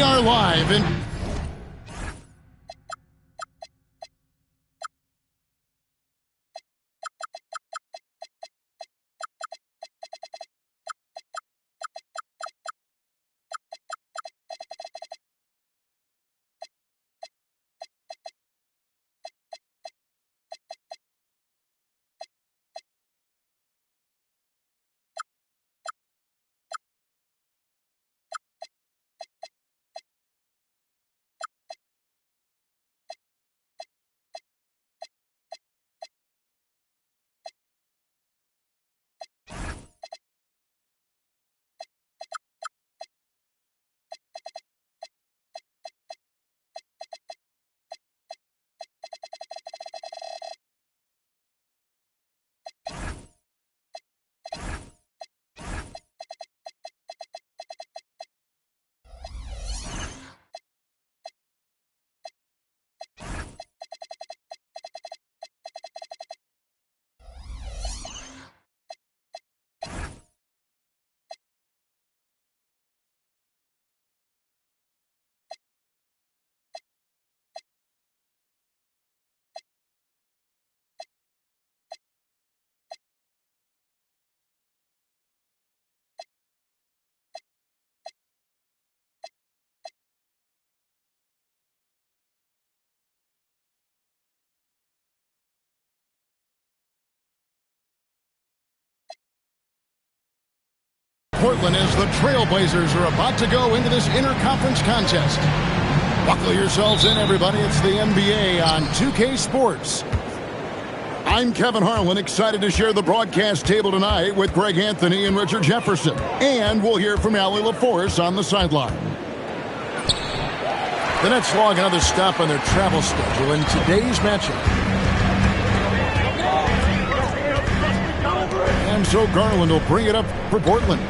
are live in... Portland as the Trailblazers are about to go into this interconference contest. Buckle yourselves in, everybody. It's the NBA on 2K Sports. I'm Kevin Harlan, excited to share the broadcast table tonight with Greg Anthony and Richard Jefferson. And we'll hear from Allie LaForce on the sideline. The Nets log another stop on their travel schedule in today's matchup. And so Garland will bring it up for Portland.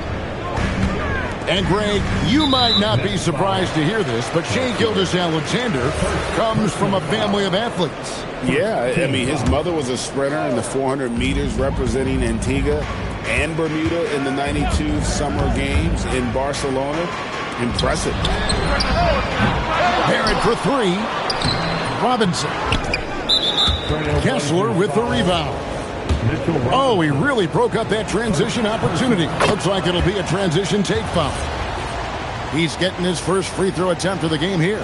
And Greg, you might not be surprised to hear this, but Shai Gilgeous-Alexander comes from a family of athletes. Yeah, I mean, his mother was a sprinter in the 400 meters representing Antigua and Bermuda in the 92 Summer Games in Barcelona. Impressive. Barrett for three. Robinson. Kessler with the rebound. Oh, he really broke up that transition opportunity. Looks like it'll be a transition take foul. He's getting his first free throw attempt of the game here.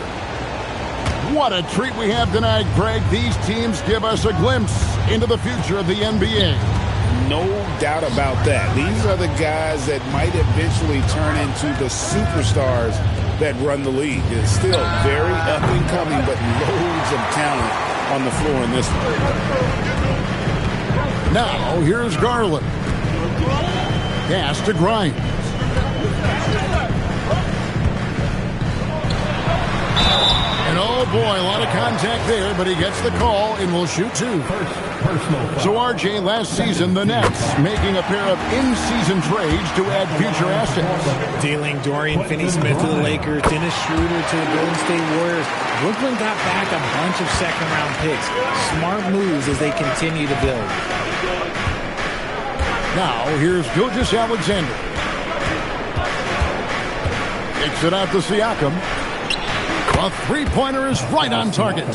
What a treat we have tonight, Greg. These teams give us a glimpse into the future of the NBA. No doubt about that. These are the guys that might eventually turn into the superstars that run the league. It's still very up and coming, but loads of talent on the floor in this one. Now, here's Garland. Pass to Grimes. And oh boy, a lot of contact there, but he gets the call and will shoot two. So RJ, last season, the Nets making a pair of in-season trades to add future assets. Dealing Dorian Finney-Smith to the Lakers, Dennis Schroeder to the Golden State Warriors. Brooklyn got back a bunch of second-round picks. Smart moves as they continue to build. Now, here's Gilgeous-Alexander. Kicks it out to Siakam. A three-pointer is right on target.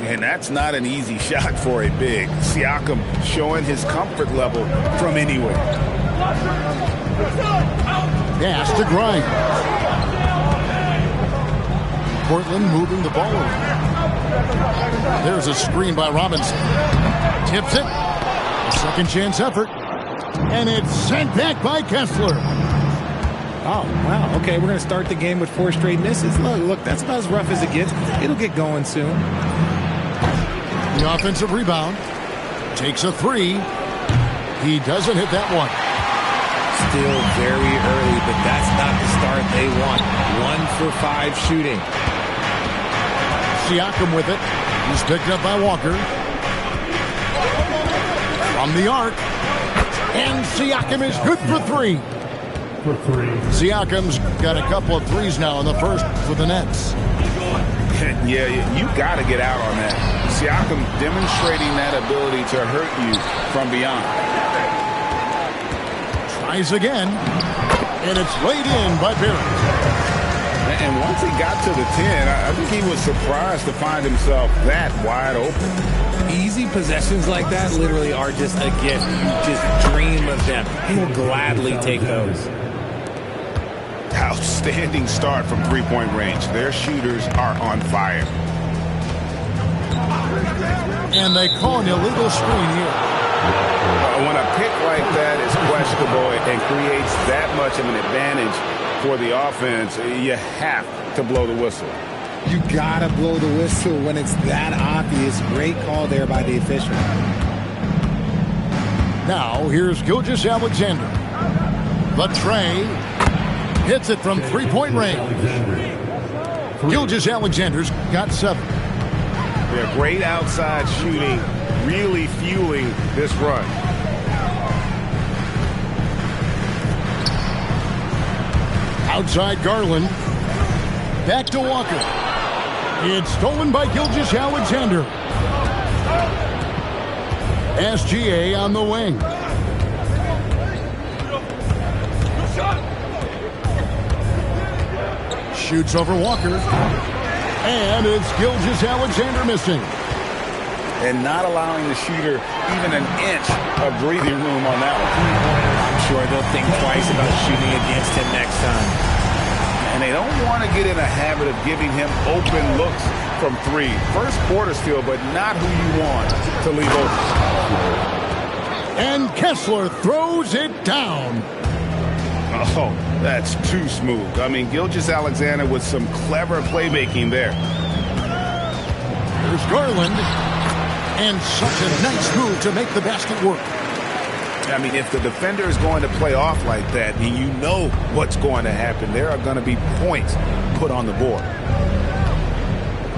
And that's not an easy shot for a big. Siakam showing his comfort level from anywhere. Pass to Grimes. Portland moving the ball around. There's a screen by Robinson. Tips it. A second chance effort. And it's sent back by Kessler. Oh, wow. Okay, we're going to start the game with 4 straight misses. Look, that's about as rough as it gets. It'll get going soon. The offensive rebound. Takes a three. He doesn't hit that one. Still very early, but that's not the start they want. 1 for 5 shooting. Siakam with it. He's picked up by Walker. From the arc. And Siakam is good for 3. Siakam's got a couple of threes now in the first for the Nets. Yeah, you got to get out on that. Siakam demonstrating that ability to hurt you from beyond. Tries again, and it's laid in by Barrett. And once he got to the 10, I think he was surprised to find himself that wide open. Easy possessions like that literally are just a gift. You just dream of them. He'll gladly take those. Outstanding start from three-point range. Their shooters are on fire. And they call an illegal screen here. When a pick like that is questionable and creates that much of an advantage for the offense, you have to blow the whistle. You gotta blow the whistle when it's that obvious. Great call there by the official. Now here's Gilgeous-Alexander. The tray hits it from three-point range. Gilgeous-Alexander's got 7. Yeah, great outside shooting, really fueling this run. Outside Garland. Back to Walker. It's stolen by Gilgeous-Alexander. SGA on the wing. Shoots over Walker. And it's Gilgeous-Alexander missing. And not allowing the shooter even an inch of breathing room on that one. I'm sure they'll think twice about shooting against him next time. And they don't want to get in a habit of giving him open looks from 3. First quarter steal, but not who you want to leave open. And Kessler throws it down. Oh, that's too smooth. I mean, Gilgeous-Alexander with some clever playmaking there. There's Garland. And such a nice move to make the basket work. I mean, if the defender is going to play off like that, and you know what's going to happen, there are going to be points put on the board.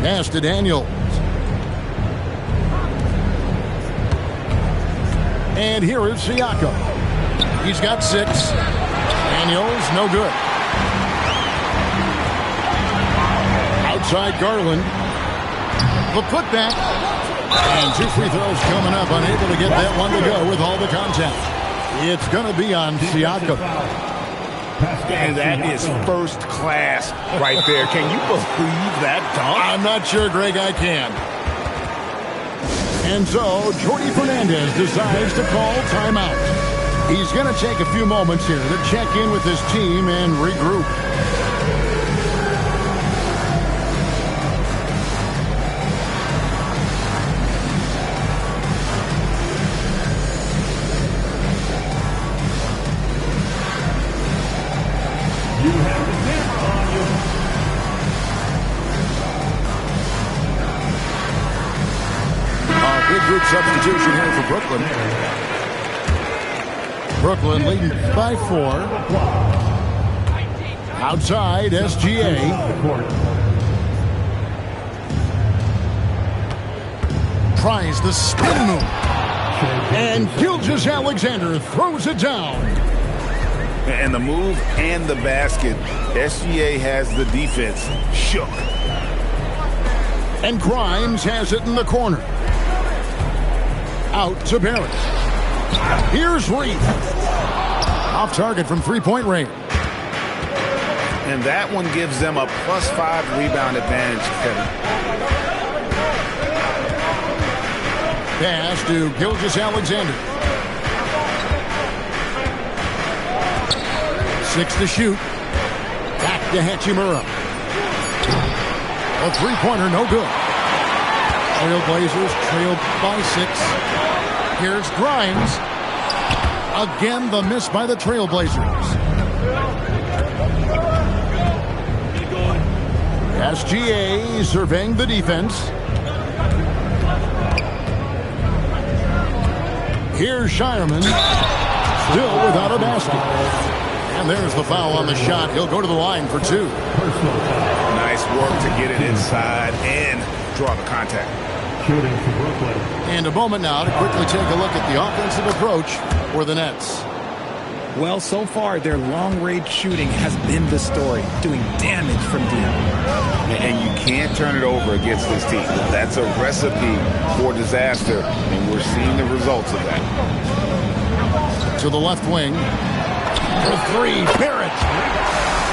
Pass to Daniels. And here is Siakam. He's got 6. Daniels, no good. Outside Garland. The putback. And 2 free throws coming up. Unable to get that one to go with all the contact. It's going to be on Siakam. And that is first class right there. Can you believe that dunk? I'm not sure, Greg, I can. And so, Jordi Fernandez decides to call timeout. He's going to take a few moments here to check in with his team and regroup. Big group substitution here for Brooklyn. Brooklyn leading by 4. Outside, SGA. Tries the spin move. And Gilgeous-Alexander throws it down. And the move and the basket, SGA has the defense shook. And Grimes has it in the corner. Out to Barrett. Here's Reed. Off target from three-point range. And that one gives them a +5 rebound advantage, Kevin. Pass to Gilgeous-Alexander. 6 to shoot. Back to Hachimura. A three-pointer, no good. Trailblazers trailed by 6. Here's Grimes. Again, the miss by the Trailblazers. SGA surveying the defense. Here's Shireman. Still without a basket. And there's the foul on the shot. He'll go to the line for 2. Nice work to get it inside and draw the contact. And a moment now to quickly take a look at the offensive approach for the Nets. Well, so far, their long-range shooting has been the story, doing damage from deep. And you can't turn it over against this team. That's a recipe for disaster, and we're seeing the results of that. To the left wing. For 3, Barrett.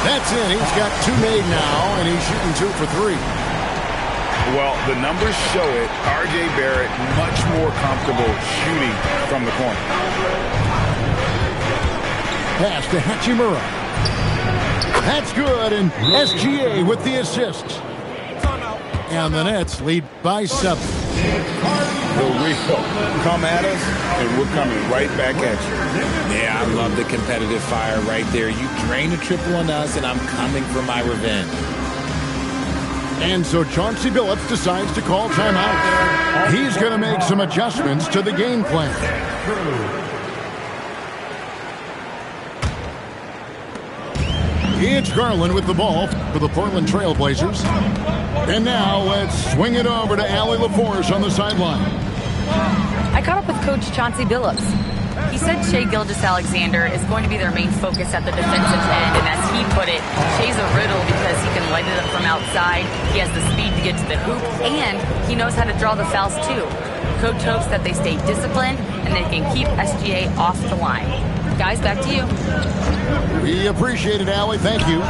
That's in. He's got 2 made now, and he's shooting 2 for 3. Well, the numbers show it. R.J. Barrett much more comfortable shooting from the corner. Pass to Hachimura. That's good, and SGA with the assist. And the Nets lead by 7. Here we go. Come at us, and we're coming right back at you. Yeah, I love the competitive fire right there. You drain a triple on us, and I'm coming for my revenge. And so Chauncey Billups decides to call timeout. He's going to make some adjustments to the game plan. It's Garland with the ball for the Portland Trail Blazers. And now let's swing it over to Allie LaForce on the sideline. I caught up with Coach Chauncey Billups. He said Shai Gilgeous-Alexander is going to be their main focus at the defensive end, and as he put it, Shai's a riddle because he can light it up from outside, he has the speed to get to the hoop, and he knows how to draw the fouls too. Coach hopes that they stay disciplined and they can keep SGA off the line. Guys, back to you. We appreciate it, Allie. Thank you.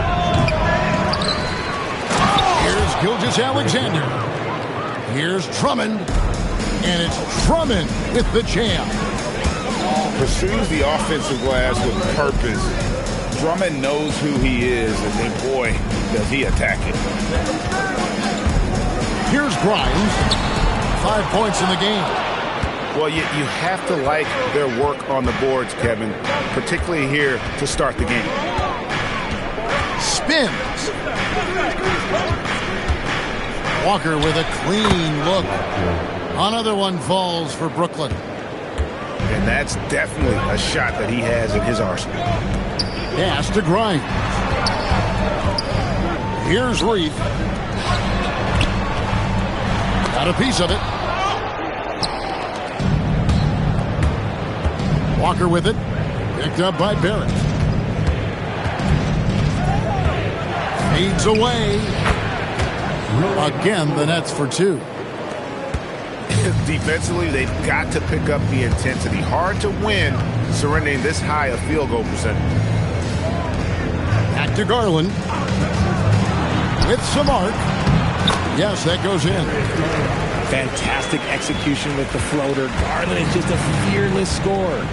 Here's Gilgeous-Alexander. Here's Drummond. And it's Drummond with the jam. Pursues the offensive glass with purpose. Drummond knows who he is, and then, boy, does he attack it. Here's Grimes. 5 points in the game. Well, you have to like their work on the boards, Kevin, particularly here to start the game. Spins. Walker with a clean look. Another one falls for Brooklyn. And that's definitely a shot that he has in his arsenal. Pass to Grimes. Here's Reith. Got a piece of it. Walker with it. Picked up by Barrett. Fades away. Again, the Nets for 2. Defensively, they've got to pick up the intensity. Hard to win surrendering this high a field goal percentage. Back to Garland. With some arc. Yes, that goes in. Fantastic execution with the floater. Garland is just a fearless scorer.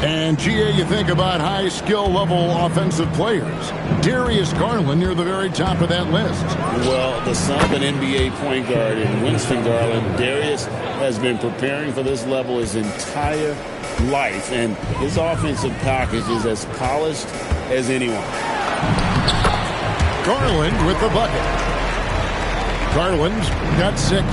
And, GA, you think about high skill level offensive players. Darius Garland near the very top of that list. Well, the son of an NBA point guard in Winston Garland, Darius has been preparing for this level his entire life, and his offensive package is as polished as anyone. Garland with the bucket. Garland's got 6.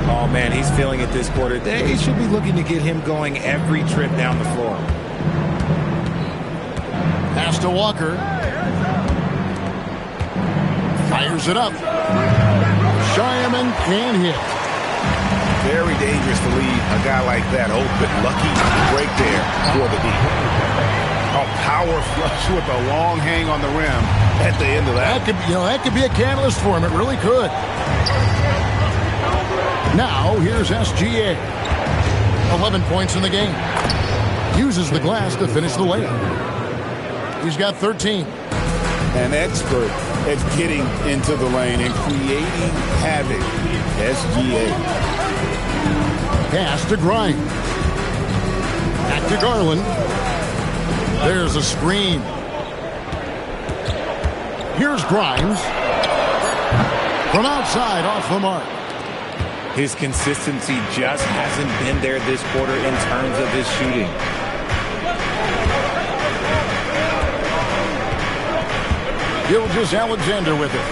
Oh, man, he's feeling it this quarter. They should be looking to get him going every trip down the floor. Pass to Walker. Fires it up. Shyman can hit. Very dangerous to leave a guy like that open. Lucky break there for the D. A power flush with a long hang on the rim at the end of that. That could be a catalyst for him. It really could. Now, here's SGA. 11 points in the game. Uses the glass to finish the layup. He's got 13. An expert at getting into the lane and creating havoc. SGA. Pass to Grimes. Back to Garland. There's a screen. Here's Grimes. From outside, off the mark. His consistency just hasn't been there this quarter in terms of his shooting. Gilgeous-Alexander with it.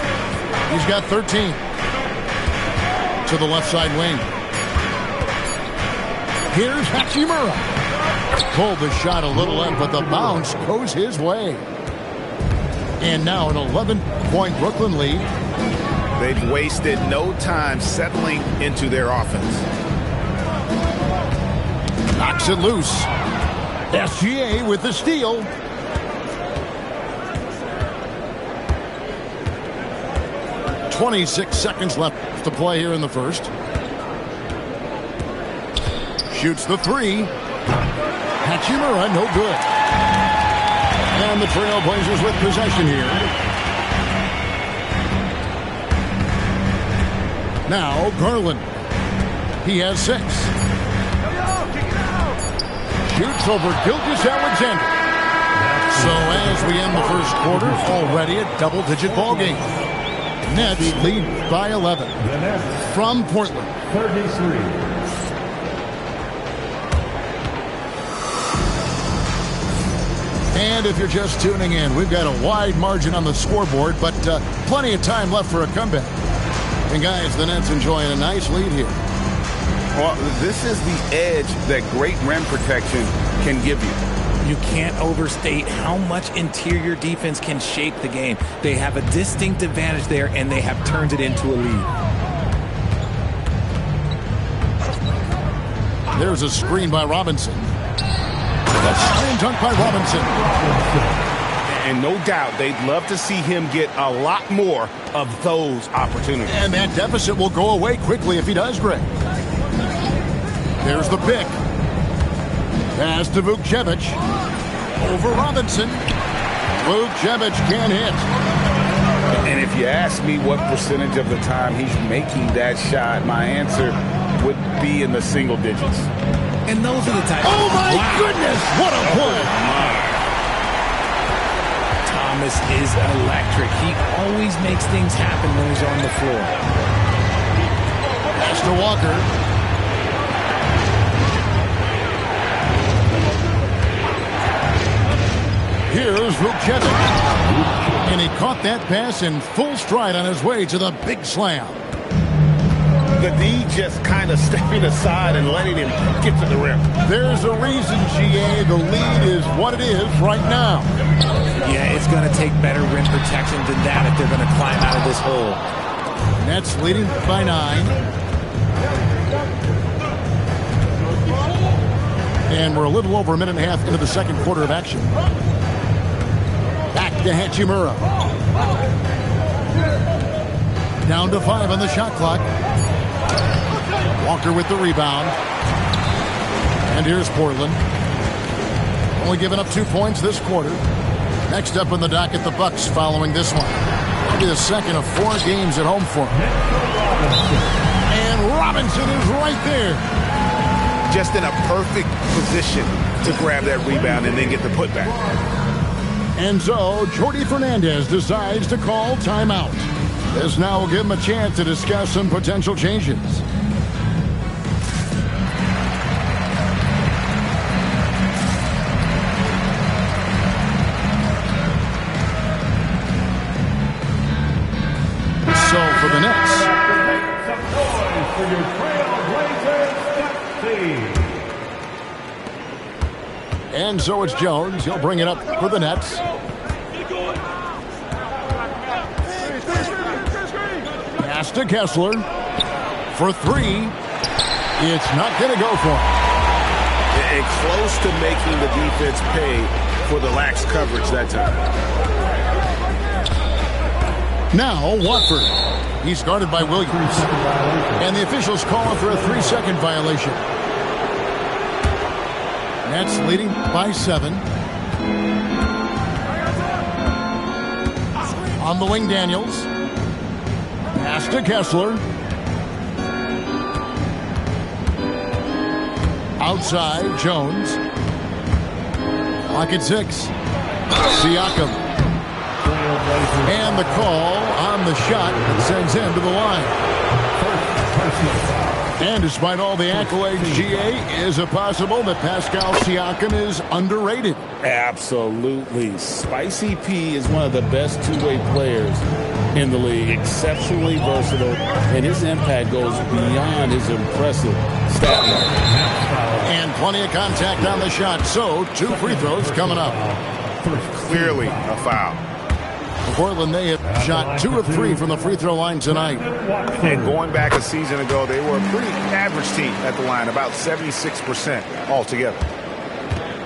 He's got 13. To the left side wing. Here's Hachimura. Pulled the shot a little in, but the bounce goes his way. And now an 11-point Brooklyn lead. They've wasted no time settling into their offense. Knocks it loose. SGA with the steal. .26 seconds left to play here in the first. Shoots the 3. Hachimura, no good. And the Trailblazers with possession here. Now Garland. He has 6. Shoots over Gilgeous-Alexander. So as we end the first quarter, already a double-digit ball game. Nets lead by 11 from Portland. 33. And if you're just tuning in, we've got a wide margin on the scoreboard, but plenty of time left for a comeback. And guys, the Nets enjoying a nice lead here. Well, this is the edge that great rim protection can give you. You can't overstate how much interior defense can shape the game. They have a distinct advantage there, and they have turned it into a lead. There's a screen by Robinson. A slam dunk by Robinson. And no doubt, they'd love to see him get a lot more of those opportunities. And that deficit will go away quickly if he does, Greg. There's the pick. Pass to Vukcevic. Over Robinson. Vukcevic can't hit. And if you ask me what percentage of the time he's making that shot, my answer would be in the single digits. And those are the types. Oh, my goodness. What a play. Thomas is electric. He always makes things happen when he's on the floor. Pass to Walker. Here's Vukcevic. And he caught that pass in full stride on his way to the big slam. The D just kind of stepping aside and letting him get to the rim. There's a reason, GA, the lead is what it is right now. Yeah, it's going to take better rim protection than that if they're going to climb out of this hole. Nets leading by 9. And we're a little over a minute and a half into the second quarter of action. Back to Hachimura. Down to 5 on the shot clock. Walker with the rebound. And here's Portland. Only giving up 2 points this quarter. Next up in the docket, the Bucks following this one. It'll be the second of 4 games at home for him. And Robinson is right there. Just in a perfect position to grab that rebound and then get the putback. And so, Jordi Fernandez decides to call timeout. This now will give him a chance to discuss some potential changes. So, for the Nets. Some noise for your Trailblazers Step team. And so it's Jones. He'll bring it up for the Nets. Pass to Kessler. For 3. It's not going to go for him. And close to making the defense pay for the lax coverage that time. Now, Watford. He's guarded by Williams. And the officials call for a 3-second violation. Nets leading by 7. On the wing, Daniels. Pass to Kessler. Outside, Jones. Clock at 6. Siakam. And the call on the shot that sends him to the line. And despite all the accolades, GA, is it possible that Pascal Siakam is underrated? Absolutely. Spicy P is one of the best two-way players in the league. Exceptionally versatile, and his impact goes beyond his impressive stat line. And plenty of contact on the shot, so 2 free throws coming up. Clearly a foul. Portland, they have shot 2 of 3 from the free throw line tonight. And going back a season ago, they were a pretty average team at the line, about 76% altogether.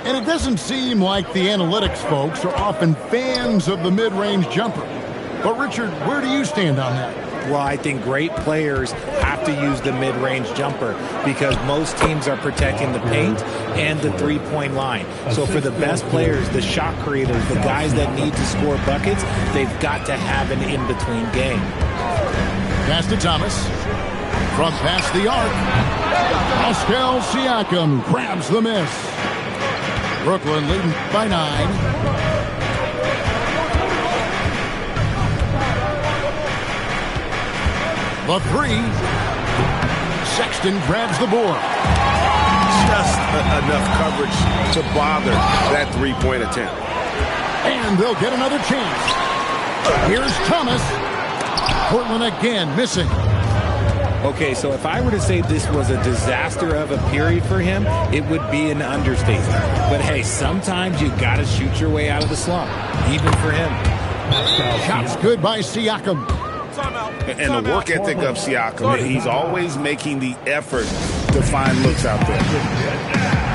And it doesn't seem like the analytics folks are often fans of the mid-range jumper. But, Richard, where do you stand on that? Well, I think great players have to use the mid-range jumper because most teams are protecting the paint and the three-point line. So for the best players, the shot creators, the guys that need to score buckets, they've got to have an in-between game. Pass to Thomas. From past the arc. Pascal Siakam grabs the miss. Brooklyn leading by 9. The 3. Sexton grabs the board. Just enough coverage to bother that three-point attempt. And they'll get another chance. Here's Thomas. Portland again missing. Okay, so if I were to say this was a disaster of a period for him, it would be an understatement. But hey, sometimes you got to shoot your way out of the slump, even for him. Shots good by Siakam. And the work ethic of Siakam, he's always making the effort to find looks out there.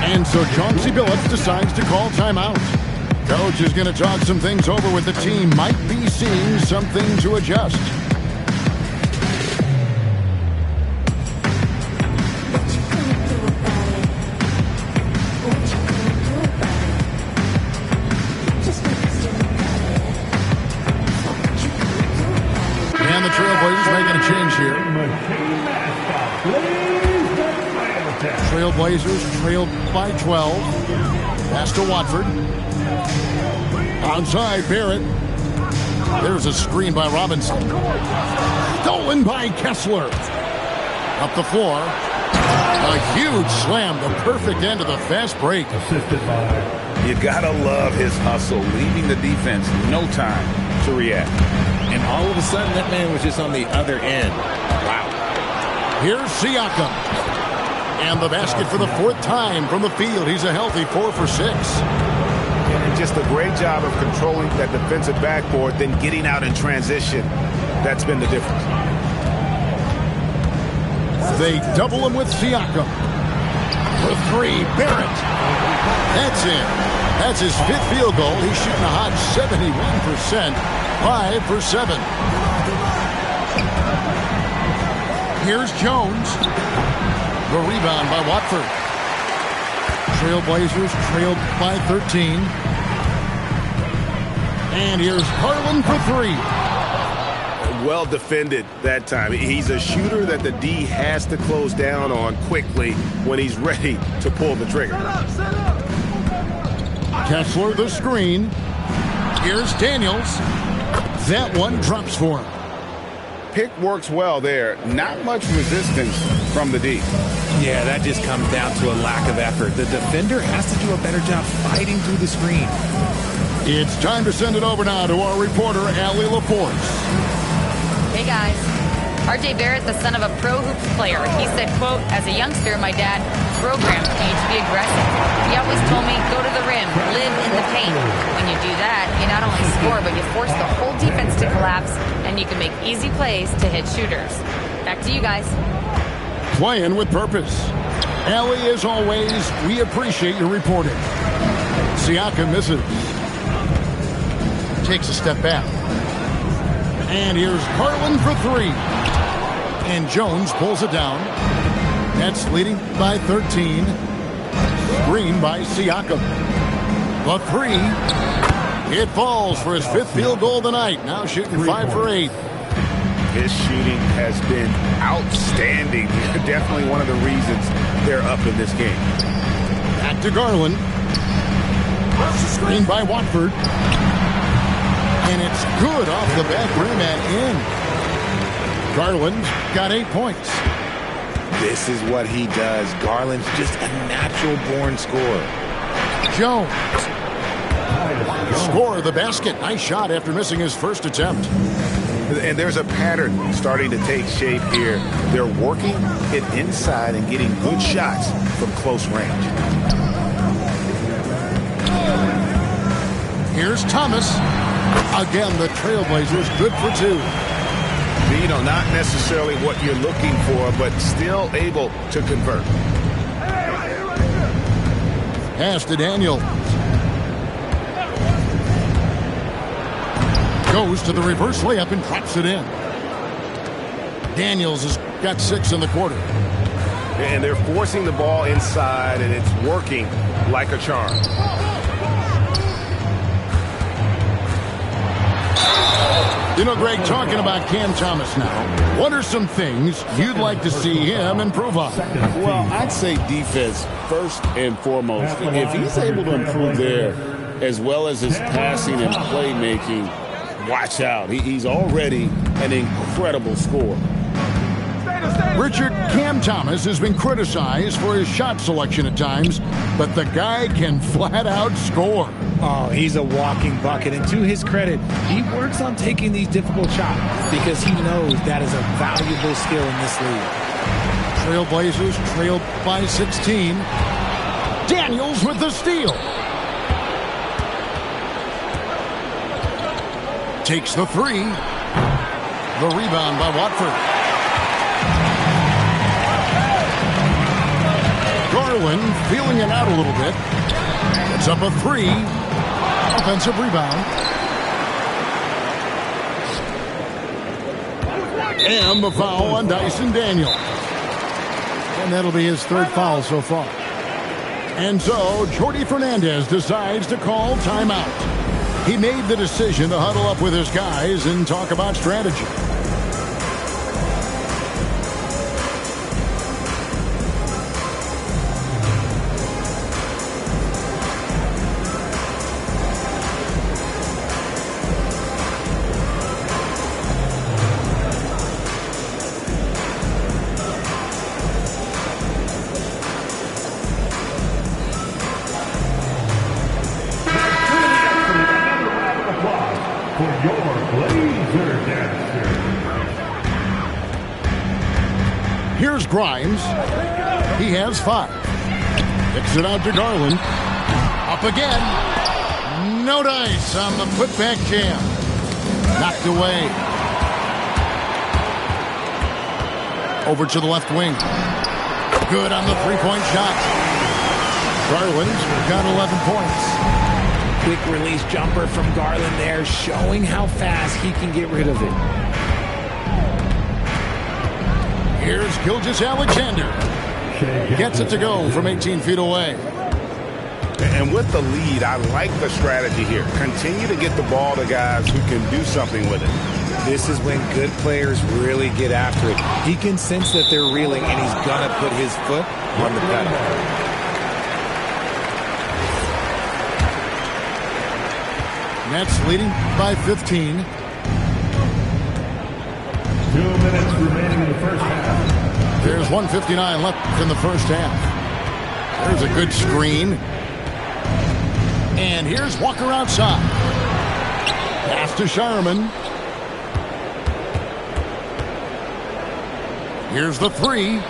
And so Chauncey Billups decides to call timeout. Coach is going to talk some things over with the team. Might be seeing something to adjust. And the Trailblazers making a change here. Trailblazers trailed by 12. Pass to Watford. Outside Barrett. There's a screen by Robinson. Stolen by Kessler. Up the floor. A huge slam. The perfect end of the fast break. You gotta love his hustle, leaving the defense no time to react. And all of a sudden, that man was just on the other end. Wow. Here's Siakam. And the basket for the 4th time from the field. He's a healthy 4 for 6. And just a great job of controlling that defensive backboard, then getting out in transition. That's been the difference. They double him with Siakam. For 3, Barrett. That's it. That's his 5th field goal. He's shooting a hot 71%. 5 for 7. Here's Jones. The rebound by Watford. Trailblazers trailed by 13. And here's Garland for 3. Well defended that time. He's a shooter that the D has to close down on quickly when he's ready to pull the trigger. Kessler the screen. Here's Daniels. That one drops for him. Pick works well there. Not much resistance from the D. Yeah, that just comes down to a lack of effort. The defender has to do a better job fighting through the screen. It's time to send it over now to our reporter, Allie LaForce. Hey, guys. R.J. Barrett, the son of a pro hoops player. He said, quote, as a youngster, my dad programmed me to be aggressive. He always told me, go to the rim, live in the paint. When you do that, you not only score, but you force the whole defense to collapse, and you can make easy plays to hit shooters. Back to you guys. Playing with purpose. Allie, as always, we appreciate your reporting. Siakam misses. Takes a step back. And here's Garland for 3. And Jones pulls it down. Nets leading by 13. Screen by Siakam. The 3. It falls for his 5th field goal of the night. Now shooting 5 for 8. His shooting has been outstanding. Definitely one of the reasons they're up in this game. Back to Garland. Screen by Watford. And it's good off the back rim and in. Garland got 8 points. This is what he does. Garland's just a natural-born scorer. Jones. Score the basket. Nice shot after missing his first attempt. And there's a pattern starting to take shape here. They're working it inside and getting good shots from close range. Here's Thomas. Again, the Trailblazers good for 2. You know, not necessarily what you're looking for, but still able to convert. Pass to Daniels. Goes to the reverse layup and drops it in. Daniels has got 6 in the quarter. And they're forcing the ball inside, and it's working like a charm. You know, Greg, talking about Cam Thomas now, what are some things you'd like to see him improve on? Well, I'd say defense first and foremost. If he's able to improve there, as well as his passing and playmaking, watch out. He's already an incredible scorer. Richard, Cam Thomas has been criticized for his shot selection at times, but the guy can flat out score. Oh, he's a walking bucket. And to his credit, he works on taking these difficult shots because he knows that is a valuable skill in this league. Trailblazers trailed by 16. Daniels with the steal. Takes the 3. The rebound by Watford. Garland feeling it out a little bit. It's up a 3. Offensive rebound. And the foul on Dyson Daniels. And that'll be his 3rd foul so far. And so Jordi Fernandez decides to call timeout. He made the decision to huddle up with his guys and talk about strategy. Here's Grimes. He has 5. Kicks it out to Garland. Up again. No dice on the putback jam. Knocked away. Over to the left wing. Good on the 3-point shot. Garland's got 11 points. Quick release jumper from Garland there, showing how fast he can get rid of it. Here's Gilgeous-Alexander. Gets it to go from 18 feet away. And with the lead, I like the strategy here. Continue to get the ball to guys who can do something with it. This is when good players really get after it. He can sense that they're reeling, and he's going to put his foot on the pedal. Nets leading by 15. 2 minutes remaining in the first half. There's 1:59 left in the first half. There's a good screen. And here's Walker outside. Pass to Sharman. Here's the 3.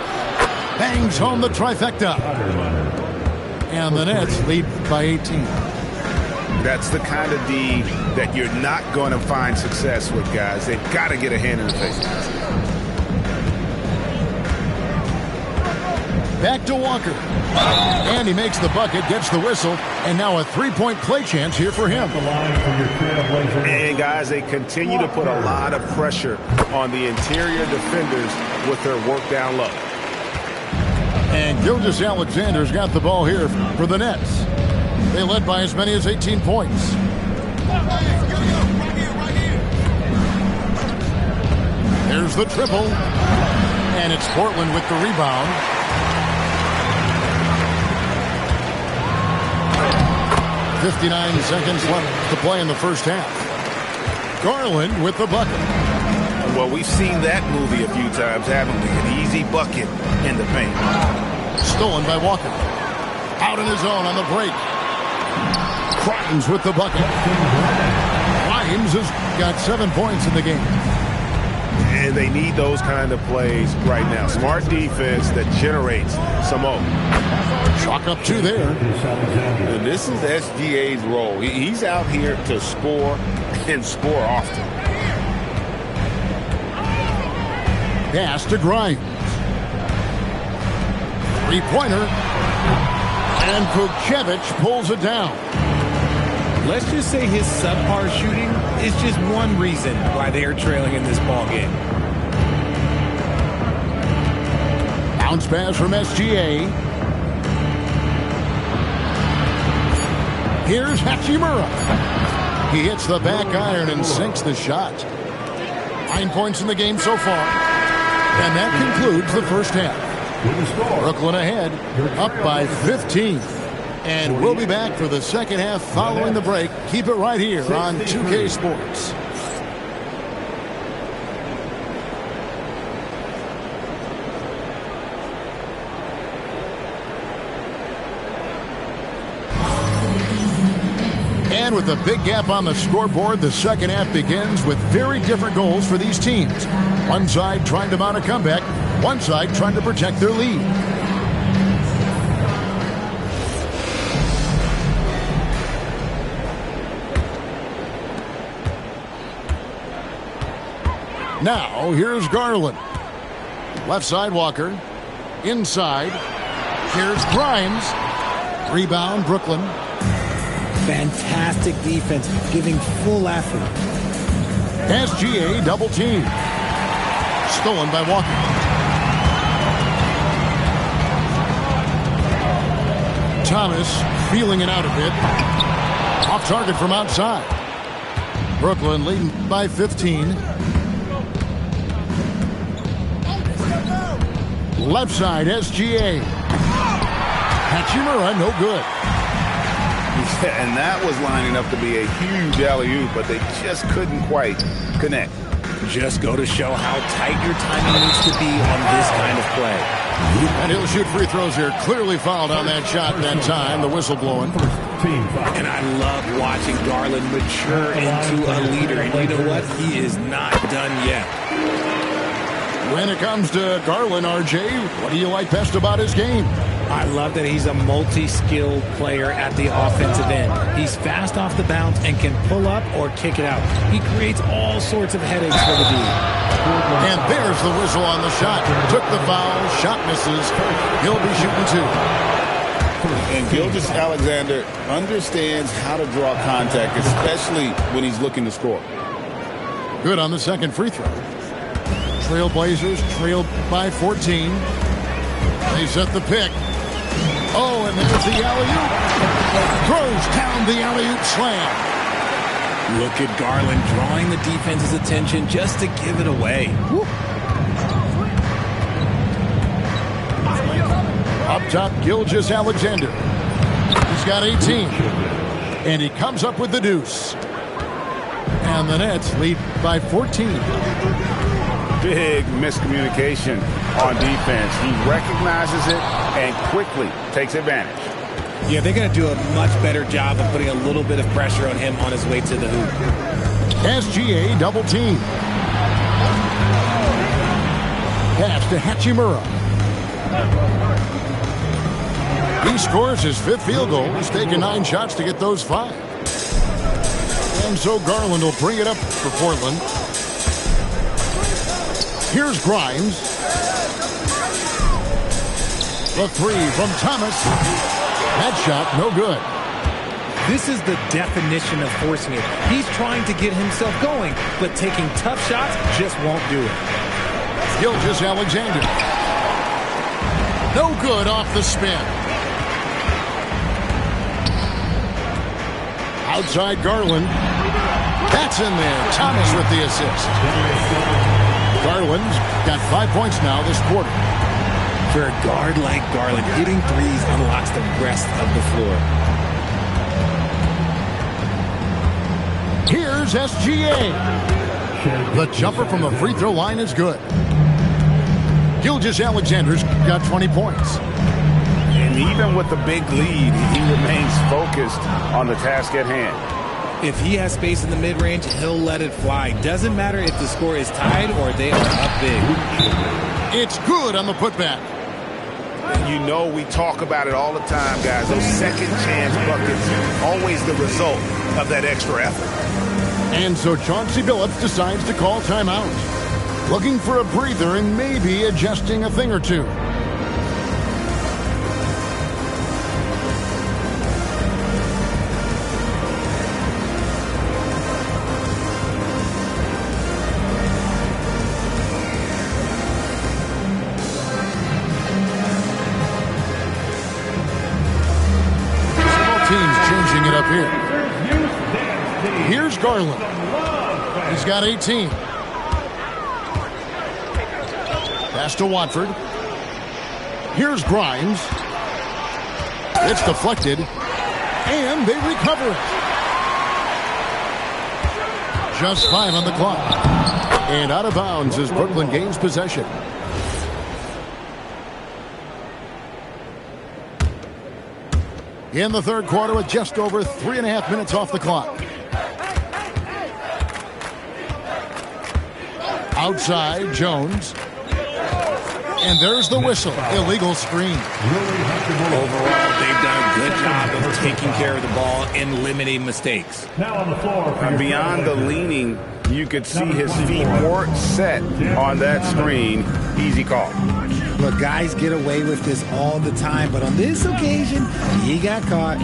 Bangs home the trifecta. And the Nets lead by 18. That's the kind of D that you're not going to find success with, guys. They've got to get a hand in the face. Back to Walker. And he makes the bucket, gets the whistle, and now a 3-point play chance here for him. And, guys, they continue to put a lot of pressure on the interior defenders with their work down low. And Gilgeous-Alexander's got the ball here for the Nets. They led by as many as 18 points. There's the triple. And it's Portland with the rebound. .59 seconds left to play in the first half. Garland with the bucket. Well, we've seen that movie a few times, haven't we? An easy bucket in the paint. Stolen by Walker. Out in his own on the break. Grimes with the bucket. Grimes has got 7 points in the game. And they need those kind of plays right now. Smart defense that generates some more. Chalk up 2 there. And this is SGA's role. He's out here to score and score often. Pass to Grimes. 3-pointer. And Vukcevic pulls it down. Let's just say his subpar shooting is just one reason why they are trailing in this ball game. Bounce pass from SGA. Here's Hachimura. He hits the back iron and sinks the shot. 9 points in the game so far. And that concludes the first half. Brooklyn ahead, up by 15. And we'll be back for the second half following the break. Keep it right here on 2K Sports. And with a big gap on the scoreboard, the second half begins with very different goals for these teams. One side trying to mount a comeback, one side trying to protect their lead. Now, here's Garland. Left side, Walker. Inside. Here's Grimes. Rebound, Brooklyn. Fantastic defense, giving full effort. SGA double team. Stolen by Walker. Thomas feeling it out a bit. Off target from outside. Brooklyn leading by 15. Left side, SGA. Hachimura, no good. And that was lining up to be a huge alley-oop, but they just couldn't quite connect. Just go to show how tight your timing needs to be on this kind of play. And he'll shoot free throws here. Clearly fouled on that shot that time. The whistle blowing. And I love watching Garland mature into a leader. And you know what? He is not done yet. When it comes to Garland, RJ, what do you like best about his game? I love that he's a multi-skilled player at the offensive end. He's fast off the bounce and can pull up or kick it out. He creates all sorts of headaches for the D. And there's the whistle on the shot. Took the foul. Shot misses. He'll be shooting two. And Gilgeous-Alexander understands how to draw contact, especially when he's looking to score. Good on the second free throw. Trailblazers trailed by 14. They set the pick. Oh, and there's the alley-oop. Throws down the alley-oop slam. Look at Garland drawing the defense's attention just to give it away. Woo. Up top, Gilgeous-Alexander. He's got 18. And he comes up with the deuce. And the Nets lead by 14. Big miscommunication on defense. He recognizes it and quickly takes advantage. Yeah, they're going to do a much better job of putting a little bit of pressure on him on his way to the hoop. SGA double team. Pass to Hachimura. He scores his fifth field goal. He's taken 9 shots to get those 5. And so Garland will bring it up for Portland. Here's Grimes. The three from Thomas. That shot, no good. This is the definition of forcing it. He's trying to get himself going, but taking tough shots just won't do it. Gilgeous-Alexander. No good off the spin. Outside Garland. That's in there. Thomas with the assist. Garland's got 5 points now this quarter. For a guard like Garland, hitting threes unlocks the rest of the floor. Here's SGA. The jumper from the free throw line is good. Gilgeous-Alexander's got 20 points. And even with the big lead, he remains focused on the task at hand. If he has space in the mid-range, he'll let it fly. Doesn't matter if the score is tied or they are up big. It's good on the putback. And you know we talk about it all the time, guys. Those second chance buckets, always the result of that extra effort. And so Chauncey Billups decides to call timeout. Looking for a breather and maybe adjusting a thing or two. here. Here's Garland. He's got 18. Pass to Watford. Here's Grimes. It's deflected. And they recover it. Just 5 on the clock. And out of bounds as Brooklyn gains possession. In the third quarter with just over 3.5 minutes off the clock. Outside, Jones. And there's the whistle. Illegal screen. Overall, they've done a good job of taking care of the ball and limiting mistakes. Now on the floor. Beyond the leaning, you could see his feet weren't set on that screen. Easy call. Look, guys get away with this all the time, but on this occasion, he got caught.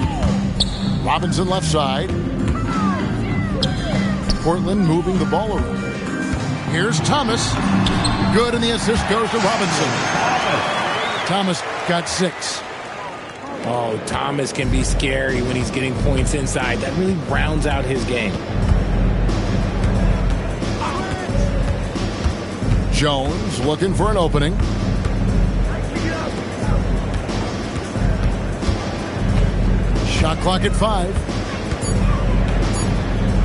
Robinson left side. Portland moving the ball around. Here's Thomas. Good, and the assist goes to Robinson. Thomas got 6. Oh, Thomas can be scary when he's getting points inside. That really rounds out his game. Jones looking for an opening. Shot clock at 5.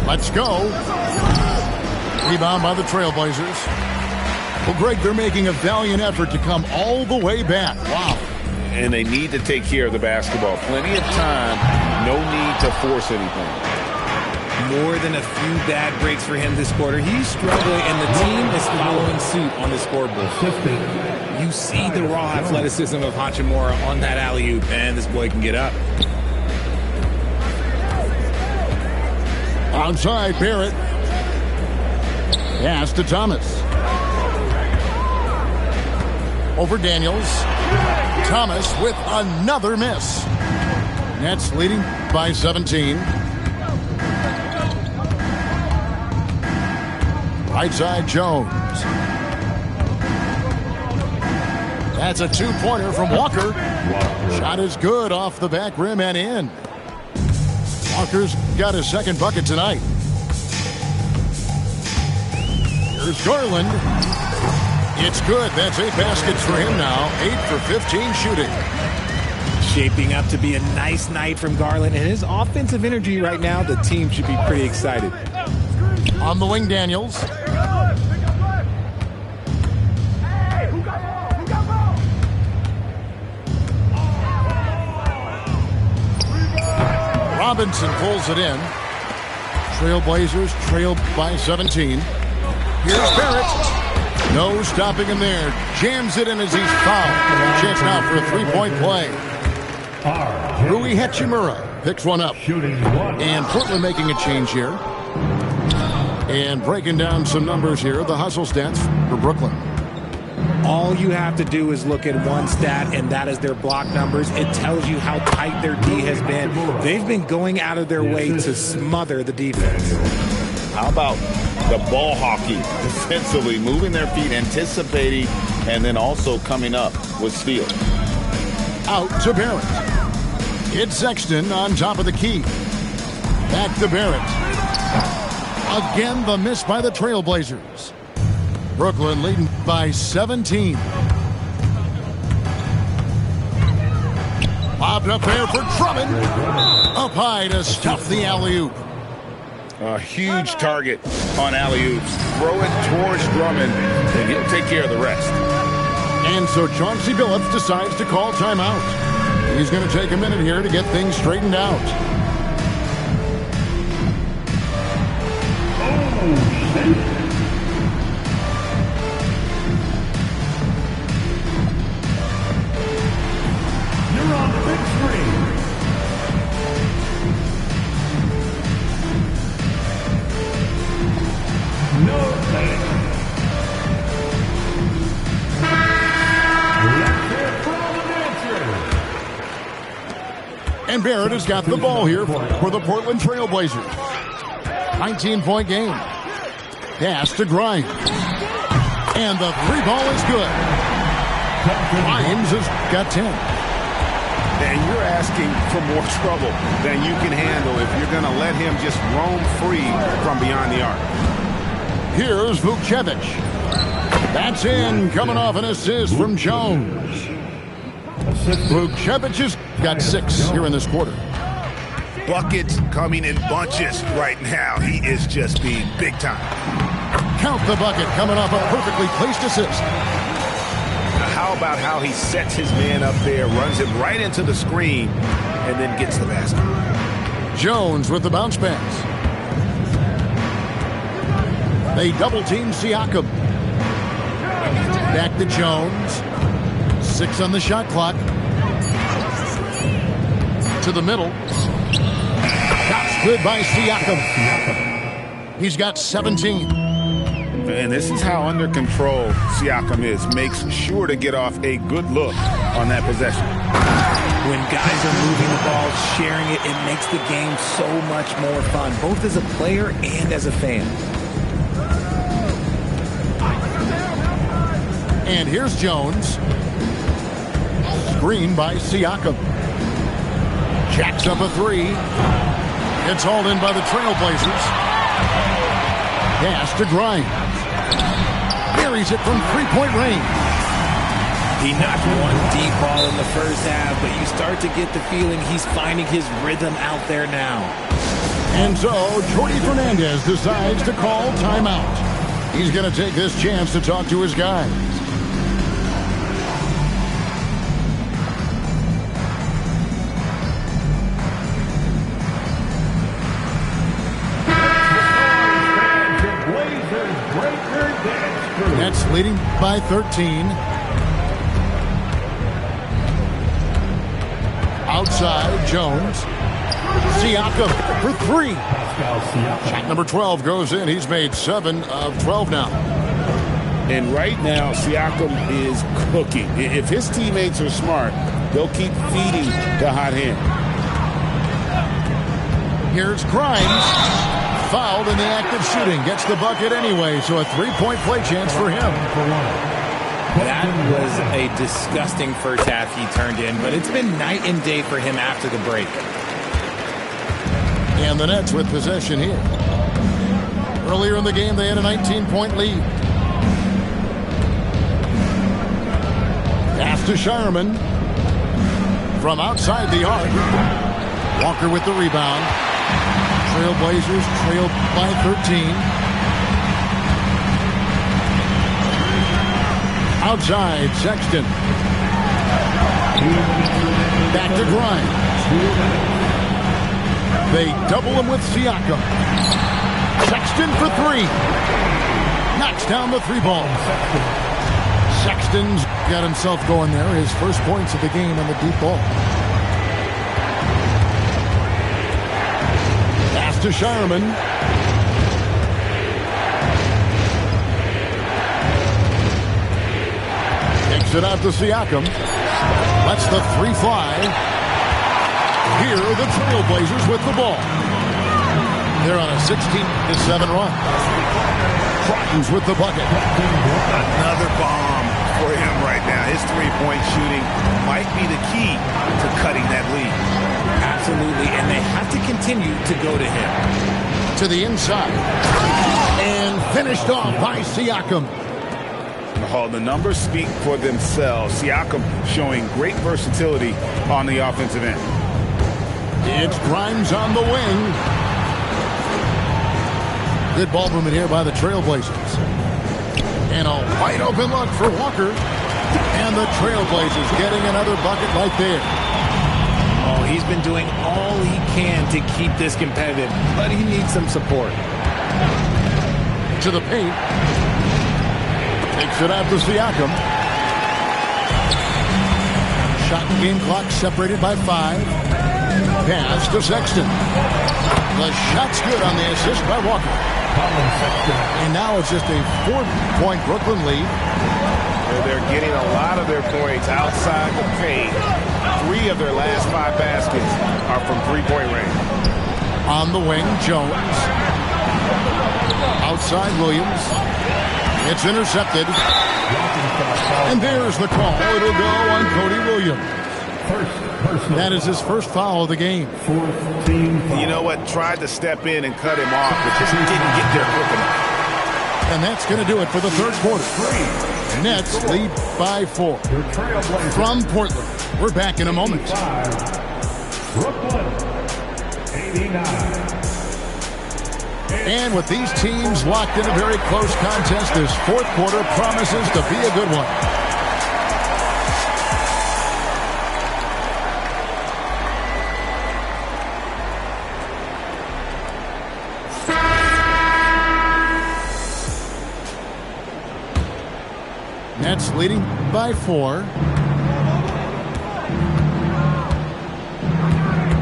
Let's go. Rebound by the Trailblazers. Well, Greg, they're making a valiant effort to come all the way back. Wow. And they need to take care of the basketball. Plenty of time. No need to force anything. More than a few bad breaks for him this quarter. He's struggling, and the team is following suit on the scoreboard. You see the raw athleticism of Hachimura on that alley-oop, and this boy can get up. Outside, Barrett. Pass to Thomas. Over Daniels. Thomas with another miss. Nets leading by 17. Right side, Jones. That's a 2-pointer from Walker. Shot is good off the back rim and in. Walker's got his second bucket tonight. Here's Garland. It's good. That's 8 baskets for him now. 8 for 15 shooting. Shaping up to be a nice night from Garland. And his offensive energy right now, the team should be pretty excited. On the wing, Daniels. Robinson pulls it in. Trailblazers trail by 17. Here's Barrett. No stopping him there. Jams it in as he's fouled. Chance now for a 3-point play. Rui Hachimura picks one up. And Portland making a change here. And breaking down some numbers here. The hustle stats for Brooklyn. All you have to do is look at one stat, and that is their block numbers. It tells you how tight their D has been. They've been going out of their way to smother the defense. How about the ball hockey defensively, moving their feet, anticipating, and then also coming up with steal. Out to Barrett. It's Sexton on top of the key. Back to Barrett. Again, the miss by the Trailblazers. Brooklyn leading by 17. Bobbed up there for Drummond. Up high to stuff the alley-oop. A huge target on alley-oops. Throw it towards Drummond, and he'll take care of the rest. And so Chauncey Billups decides to call timeout. He's going to take a minute here to get things straightened out. You're on the big screen. No thanks. Let's hear from the dancers. And Barrett has got the ball here for the Portland Trailblazers. 19-point game. Pass to Grimes. And the 3 ball is good. Grimes has got 10. And you're asking for more trouble than you can handle if you're going to let him just roam free from beyond the arc. Here's Vukcevic. That's in, coming off an assist from Jones. Vukcevic has got 6 here in this quarter. Buckets coming in bunches right now. He is just being big time. Count the bucket, coming off a perfectly placed assist. How about how he sets his man up there, runs him right into the screen, and then gets the basket. Jones with the bounce pass. They double-team Siakam. Back to Jones. 6 on the shot clock. To the middle. Shot's good by Siakam. He's got 17. And this is how under control Siakam is. Makes sure to get off a good look on that possession. When guys are moving the ball, sharing it, it makes the game so much more fun, both as a player and as a fan. And here's Jones. Screen by Siakam. Jacks up a 3. It's hauled in by the Trailblazers. Pass to Grimes. Buries it from 3-point range. He knocked one deep ball in the first half, but you start to get the feeling he's finding his rhythm out there now. And so, Jordi Fernandez decides to call timeout. He's going to take this chance to talk to his guys. Nets leading by 13. Outside, Jones. Siakam for 3. Shot number 12 goes in. He's made 7 of 12 now. And right now, Siakam is cooking. If his teammates are smart, they'll keep feeding the hot hand. Here's Grimes. Fouled in the act of shooting. Gets the bucket anyway, so a 3-point play chance for him. That was a disgusting first half he turned in, but it's been night and day for him after the break. And the Nets with possession here. Earlier in the game, they had a 19-point lead. Pass to Shireman. From outside the arc. Walker with the rebound. Trailblazers trail by 13. Outside, Sexton. Back to Grimes. They double him with Siakam. Sexton for 3. Knocks down the 3-ball. Sexton's got himself going there. His first points of the game on the deep ball. To Shireman. Takes it out to Siakam. Lets the 3 fly. Here are the Trailblazers with the ball. They're on a 16-7 run. Crichton's with the bucket. Another bomb for him right now. His 3-point shooting might be the key to cutting that lead. Absolutely, and they have to continue to go to him. To the inside. And finished off by Siakam. Oh, the numbers speak for themselves. Siakam showing great versatility on the offensive end. It's Grimes on the wing. Good ball movement here by the Trailblazers. And a wide open look for Walker. And the Trailblazers getting another bucket right there. Oh, he's been doing all he can to keep this competitive, but he needs some support. To the paint. Takes it out to Siakam. Shot and game clock separated by 5. Pass to Sexton. The shot's good on the assist by Walker. And now it's just a 4-point Brooklyn lead. They're getting a lot of their points outside the paint. 3 of their last 5 baskets are from 3-point range. On the wing, Jones. Outside, Williams. It's intercepted. And there's the call. It'll go on Cody Williams. First. That is his first foul of the game. You know what? Tried to step in and cut him off, but just didn't get there quick enough. And that's going to do it for the third quarter. Nets lead by 4. From Portland, we're back in a moment. Brooklyn, 89. And with these teams locked in a very close contest, this fourth quarter promises to be a good one. Nets leading by 4.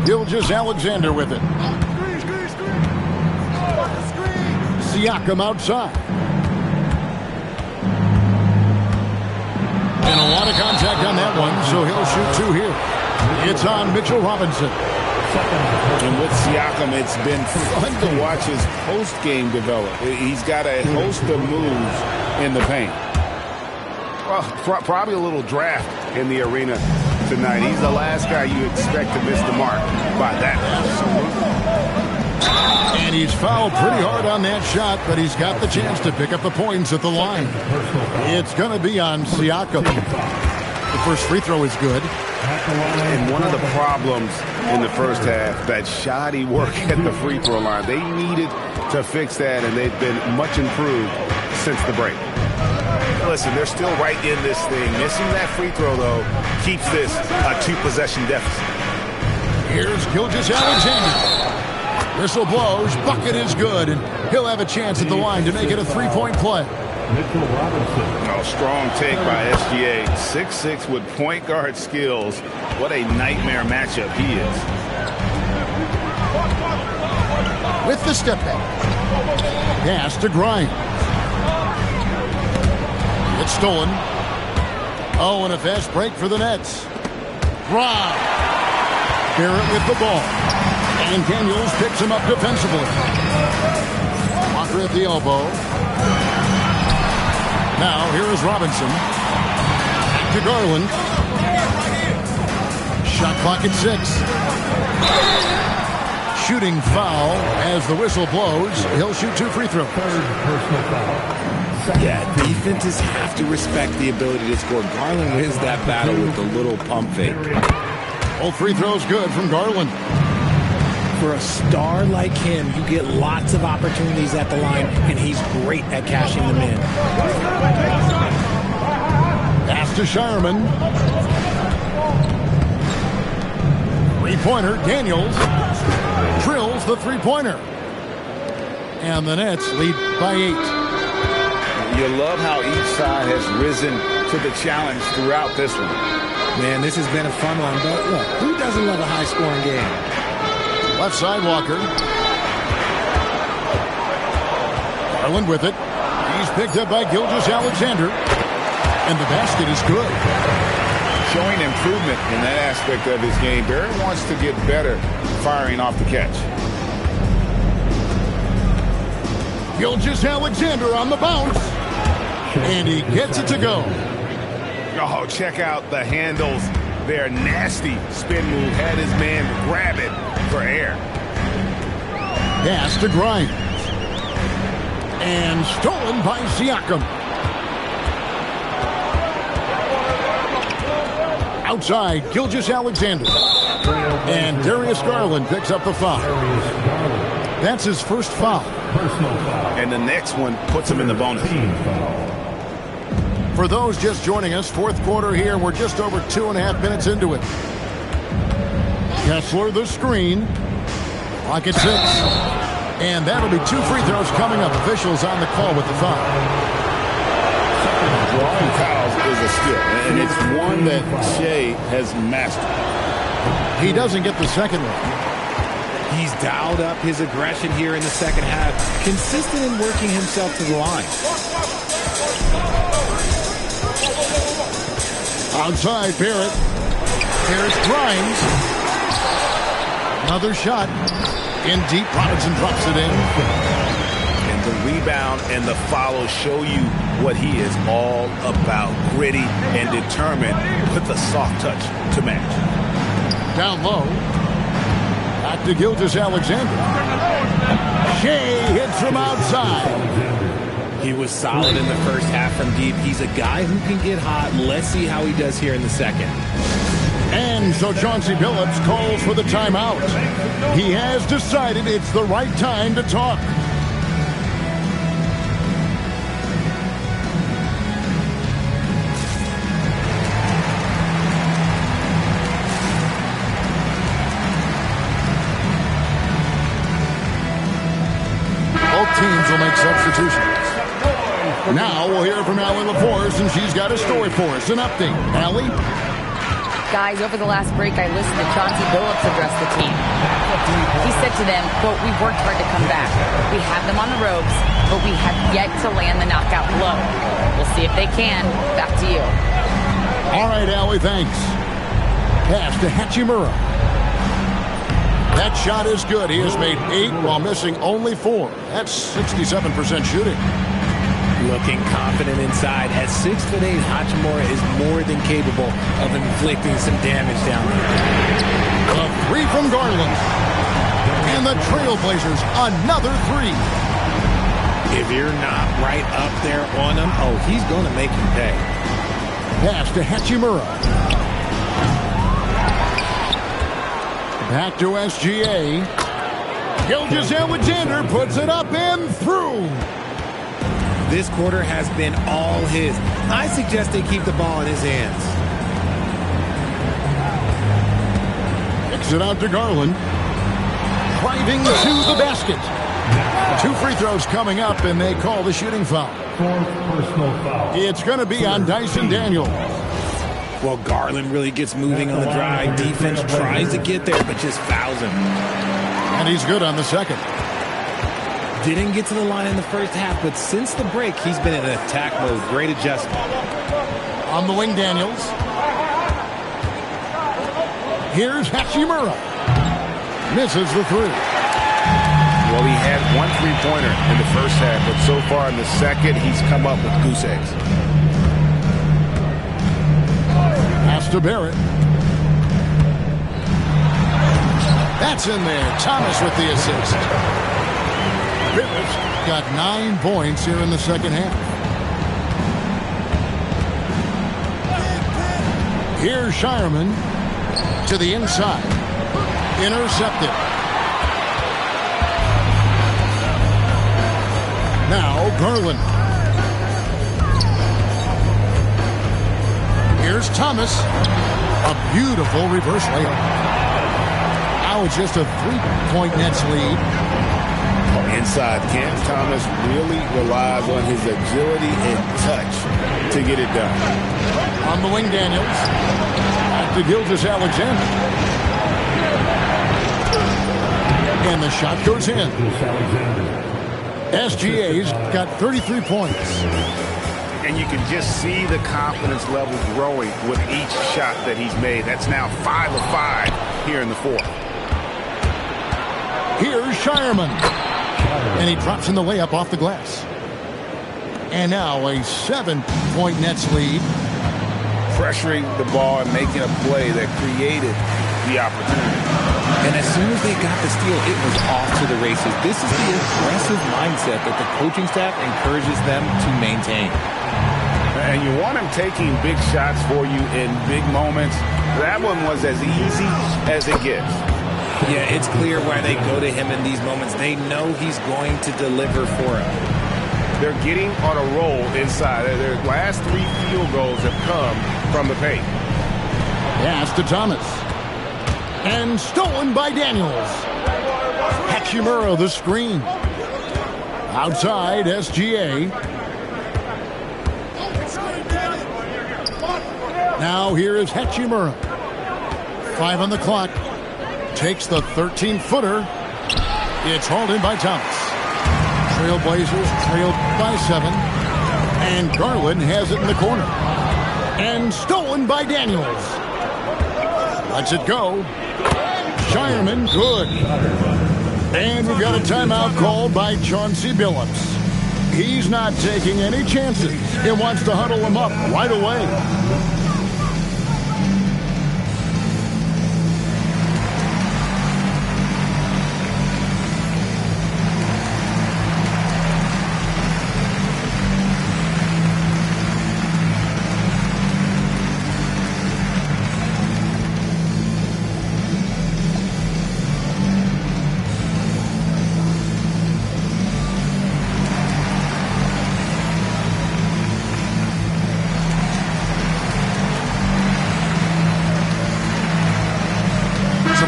Gilgeous-Alexander with it. Siakam outside. And a lot of contact on that one, so he'll shoot 2 here. It's on Mitchell Robinson. And with Siakam, it's been fun to watch his post-game develop. He's got a host of moves in the paint. Well, probably a little draft in the arena tonight. He's the last guy you expect to miss the mark by that. And he's fouled pretty hard on that shot, but he's got the chance to pick up the points at the line. It's going to be on Siakam. The first free throw is good. And one of the problems in the first half, that shoddy work at the free throw line. They needed to fix that, and they've been much improved since the break. Listen, they're still right in this thing. Missing that free throw, though, keeps this a 2-possession deficit. Here's Gilgeous-Alexander. Whistle blows, bucket is good, and he'll have a chance at the line to make it a 3-point play. Mitchell Robinson. Oh, strong take by SGA. 6'6" with point guard skills. What a nightmare matchup he is. With the step back. Pass to Grimes. It's stolen. Oh, and a fast break for the Nets. Grimes. Barrett with the ball. And Daniels picks him up defensively. Walker at the elbow. Now, here is Robinson. Back to Garland. Shot clock at 6. Shooting foul as the whistle blows. He'll shoot 2 free throws. Third personal foul. Yeah, defenses have to respect the ability to score. Garland wins that battle with the little pump fake. Both free throws good from Garland. For a star like him, you get lots of opportunities at the line, and he's great at cashing them in. Pass to Shireman. Three-pointer, Daniels. Drills the three-pointer. And the Nets lead by 8. You love how each side has risen to the challenge throughout this one. Man, this has been a fun one, but look, who doesn't love a high-scoring game? Left side, Walker. Garland with it. He's picked up by Gilgeous-Alexander. And the basket is good. Showing improvement in that aspect of his game. Barrett wants to get better firing off the catch. Gilgeous-Alexander on the bounce. And he gets it to go. Oh, check out the handles. Their nasty spin move had his man grab it for air. Pass to Grimes. And stolen by Siakam. Outside, Gilgeous-Alexander. And Darius Garland picks up the foul. That's his first foul. And the next one puts him in the bonus. For those just joining us, fourth quarter here. We're just over 2.5 minutes into it. Kessler the screen. Clock at 6. And that'll be 2 free throws coming up. Officials on the call with the foul. Drawing fouls is a skill, and it's one that Shea has mastered. He doesn't get the second one. He's dialed up his aggression here in the second half, consistent in working himself to the line. Outside, Barrett. Here's Grimes. Another shot. In deep, Robinson drops it in. And the rebound and the follow show you what he is all about. Gritty and determined with a soft touch to match. Down low. Back to Gilgeous-Alexander. Shea hits from outside. He was solid in the first half from deep. He's a guy who can get hot. Let's see how he does here in the second. And so Chauncey Billups calls for the timeout. He has decided it's the right time to talk. Both teams will make substitutions. Now we'll hear from Allie LaForce, and she's got a story for us. An update. Allie? Guys, over the last break, I listened to Chauncey Billups address the team. He said to them, quote, "We've worked hard to come back. We have them on the ropes, but we have yet to land the knockout blow. We'll see if they can." Back to you. All right, Allie, thanks. Pass to Hachimura. That shot is good. He has made 8 while missing only 4. That's 67% shooting. Looking confident inside. At 6'8", Hachimura is more than capable of inflicting some damage down there. A 3 from Garland. And the Trailblazers, another 3. If you're not right up there on him, oh, he's going to make him pay. Pass to Hachimura. Back to SGA. Gilgeous-Alexander puts it up and through. This quarter has been all his. I suggest they keep the ball in his hands. Kicks it out to Garland. Driving to the basket. 2 free throws coming up, and they call the shooting foul. 4th personal foul. It's going to be on Dyson Daniels. Well, Garland really gets moving on the drive. Defense tries to get there, but just fouls him. And he's good on the second. Didn't get to the line in the first half, but since the break, he's been in attack mode. Great adjustment. On the wing, Daniels. Here's Hachimura. Misses the 3. Well, he had 1 3-pointer in the first half, but so far in the second, he's come up with goose eggs. Pass to Barrett. That's in there. Thomas with the assist. Barrett's got 9 points here in the second half. Here's Shireman to the inside. Intercepted. Now Garland. Here's Thomas. A beautiful reverse layup. Now it's just a 3-point Nets lead. Inside, Cam Thomas really relies on his agility and touch to get it done. On the wing, Daniels. Back to Gilgeous-Alexander. And the shot goes in. SGA's got 33 points. And you can just see the confidence level growing with each shot that he's made. That's now 5 of 5 here in the fourth. Here's Shireman. And he drops in the layup off the glass. And now a 7-point Nets lead. Pressuring the ball and making a play that created the opportunity. And as soon as they got the steal, it was off to the races. This is the aggressive mindset that the coaching staff encourages them to maintain. And you want him taking big shots for you in big moments. That one was as easy as it gets. Yeah, it's clear why they go to him in these moments. They know he's going to deliver for them. They're getting on a roll inside. Their last 3 field goals have come from the paint. Pass to Thomas. And stolen by Daniels. Hachimura the screen. Outside, SGA. Now here is Hachimura. 5 on the clock. Takes the 13-footer. It's hauled in by Thomas. Trailblazers trailed by 7. And Garland has it in the corner. And stolen by Daniels. Lets it go. Shireman, good. And we've got a timeout called by Chauncey Billups. He's not taking any chances. He wants to huddle him up right away.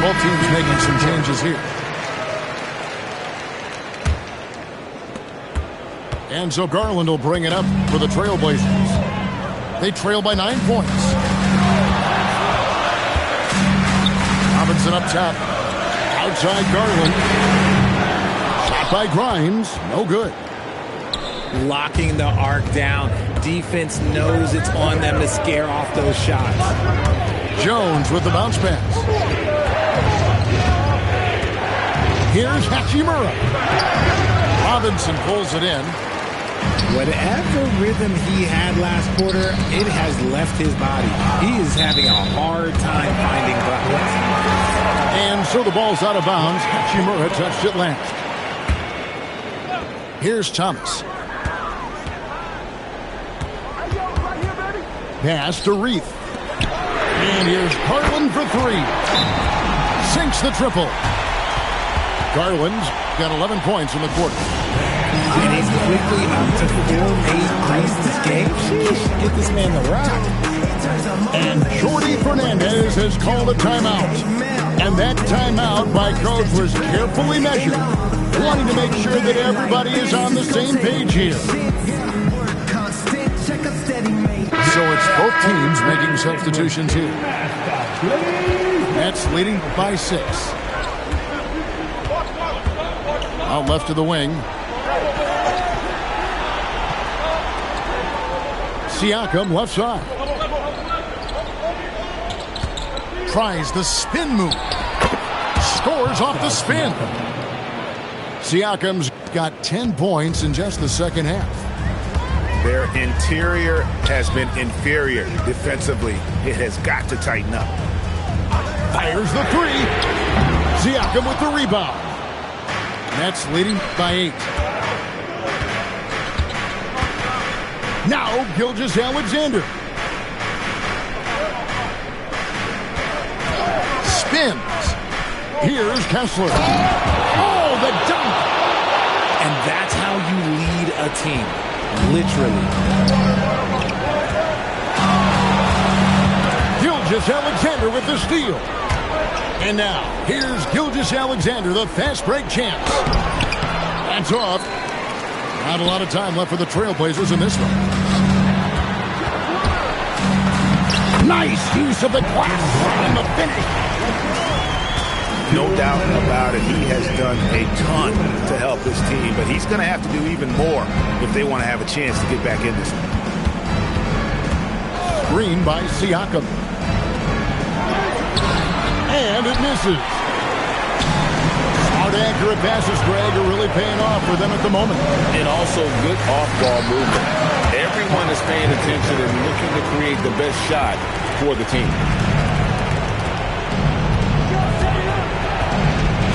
Both teams making some changes here. And so Garland will bring it up for the Trailblazers. They trail by 9 points. Robinson up top. Outside Garland. Shot by Grimes. No good. Locking the arc down. Defense knows it's on them to scare off those shots. Jones with the bounce pass. Here's Hachimura. Robinson pulls it in. Whatever rhythm he had last quarter, it has left his body. He is having a hard time finding buckets. And so the ball's out of bounds. Hachimura touched it last. Here's Thomas. Pass to Reith. And here's Garland for three. Sinks the triple. Garland's got 11 points in the quarter. And he's quickly up to 4 made threes this game. Sheesh, get this man the rock. And Jordi Fernandez has called a timeout. And that timeout by coach was carefully measured, wanting to make sure that everybody is on the same page here. So it's both teams making substitutions here. Nets leading by 6. Out left to the wing. Siakam left side. Tries the spin move. Scores off the spin. Siakam's got 10 points in just the second half. Their interior has been inferior defensively. It has got to tighten up. Fires the three. Siakam with the rebound. Nets leading by 8. Now Gilgeous-Alexander. Spins. Here's Kessler. Oh, the dunk. And that's how you lead a team. Literally. Gilgeous-Alexander with the steal. And now, here's Gilgeous-Alexander, the fast break champ. That's off. Not a lot of time left for the Trailblazers in this one. Nice use of the glass and the finish. No doubt about it, he has done a ton to help this team, but he's going to have to do even more if they want to have a chance to get back in this. Screen by Siakam. And it misses. Smart, accurate passes, Greg, are really paying off for them at the moment. And also good off-ball movement. Everyone is paying attention and looking to create the best shot for the team.